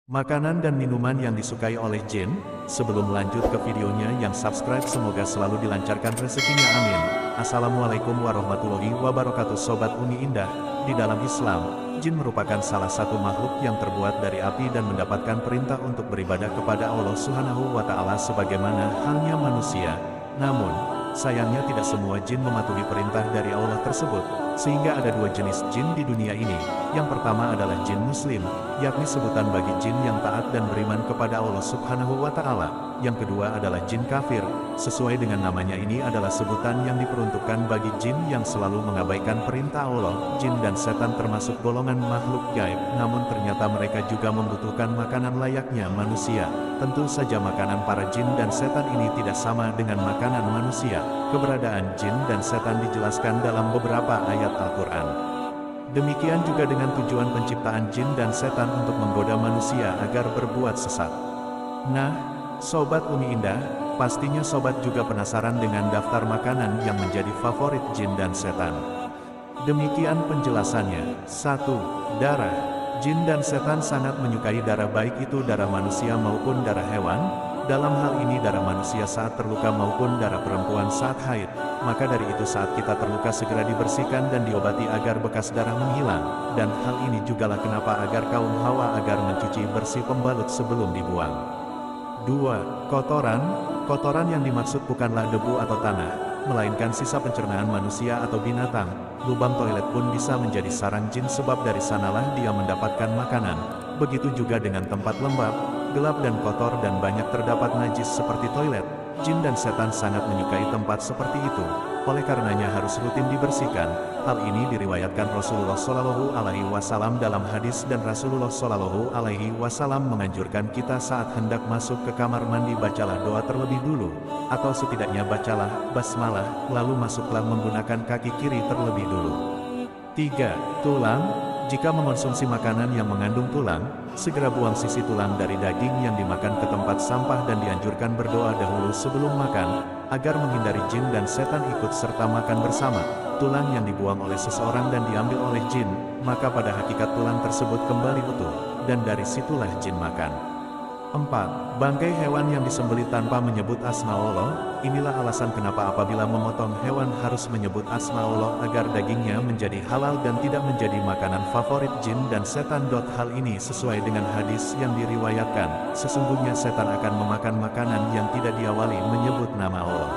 Makanan dan minuman yang disukai oleh jin. Sebelum lanjut ke videonya, yang subscribe semoga selalu dilancarkan rezekinya, amin. Assalamualaikum warahmatullahi wabarakatuh. Sobat Umi Indah, di dalam Islam, jin merupakan salah satu makhluk yang terbuat dari api dan mendapatkan perintah untuk beribadah kepada Allah Subhanahu wa Ta'ala sebagaimana halnya manusia. Namun, sayangnya tidak semua jin mematuhi perintah dari Allah tersebut, sehingga ada dua jenis jin di dunia ini. Yang pertama adalah jin muslim, yakni sebutan bagi jin yang taat dan beriman kepada Allah Subhanahu wa Ta'ala. Yang kedua adalah jin kafir. Sesuai dengan namanya, ini adalah sebutan yang diperuntukkan bagi jin yang selalu mengabaikan perintah Allah. Jin dan setan termasuk golongan makhluk gaib, namun ternyata mereka juga membutuhkan makanan layaknya manusia. Tentu saja makanan para jin dan setan ini tidak sama dengan makanan manusia. Keberadaan jin dan setan dijelaskan dalam beberapa ayat Al-Quran. Demikian juga dengan tujuan penciptaan jin dan setan untuk menggoda manusia agar berbuat sesat. Nah, Sobat Umi Indah, pastinya sobat juga penasaran dengan daftar makanan yang menjadi favorit jin dan setan. Demikian penjelasannya. 1. Darah. Jin dan setan sangat menyukai darah, baik itu darah manusia maupun darah hewan. Dalam hal ini darah manusia saat terluka maupun darah perempuan saat haid. Maka dari itu saat kita terluka segera dibersihkan dan diobati agar bekas darah menghilang. Dan hal ini jugalah kenapa agar kaum Hawa agar mencuci bersih pembalut sebelum dibuang. 2. Kotoran. Kotoran yang dimaksud bukanlah debu atau tanah, melainkan sisa pencernaan manusia atau binatang. Lubang toilet pun bisa menjadi sarang jin sebab dari sanalah dia mendapatkan makanan. Begitu juga dengan tempat lembab, gelap dan kotor dan banyak terdapat najis seperti toilet. Jin dan setan sangat menyukai tempat seperti itu. Oleh karenanya harus rutin dibersihkan. Hal ini diriwayatkan Rasulullah Shallallahu Alaihi Wasallam dalam hadis, dan Rasulullah Shallallahu Alaihi Wasallam menganjurkan kita saat hendak masuk ke kamar mandi bacalah doa terlebih dulu, atau setidaknya bacalah basmalah, lalu masuklah menggunakan kaki kiri terlebih dulu. 3. Tulang. Jika mengonsumsi makanan yang mengandung tulang, segera buang sisi tulang dari daging yang dimakan ke tempat sampah dan dianjurkan berdoa dahulu sebelum makan, agar menghindari jin dan setan ikut serta makan bersama. Tulang yang dibuang oleh seseorang dan diambil oleh jin, maka pada hakikat tulang tersebut kembali utuh, dan dari situlah jin makan. 4. Bangkai hewan yang disembelih tanpa menyebut asma Allah. Inilah alasan kenapa apabila memotong hewan harus menyebut asma Allah agar dagingnya menjadi halal dan tidak menjadi makanan favorit jin dan setan. Hal ini sesuai dengan hadis yang diriwayatkan, sesungguhnya setan akan memakan makanan yang tidak diawali menyebut nama Allah.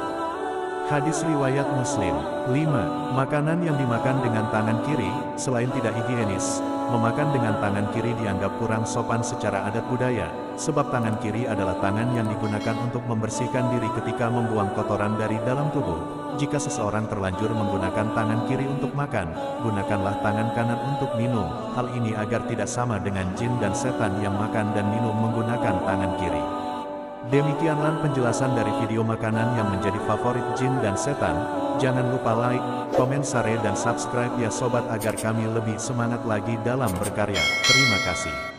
Hadis riwayat Muslim. 5. Makanan yang dimakan dengan tangan kiri, selain tidak higienis, memakan dengan tangan kiri dianggap kurang sopan secara adat budaya, sebab tangan kiri adalah tangan yang digunakan untuk membersihkan diri ketika membuang kotoran dari dalam tubuh. Jika seseorang terlanjur menggunakan tangan kiri untuk makan, gunakanlah tangan kanan untuk minum. Hal ini agar tidak sama dengan jin dan setan yang makan dan minum menggunakan tangan kiri. Demikianlah penjelasan dari video makanan yang menjadi favorit jin dan setan. Jangan lupa like, komen, share, dan subscribe ya sobat agar kami lebih semangat lagi dalam berkarya. Terima kasih.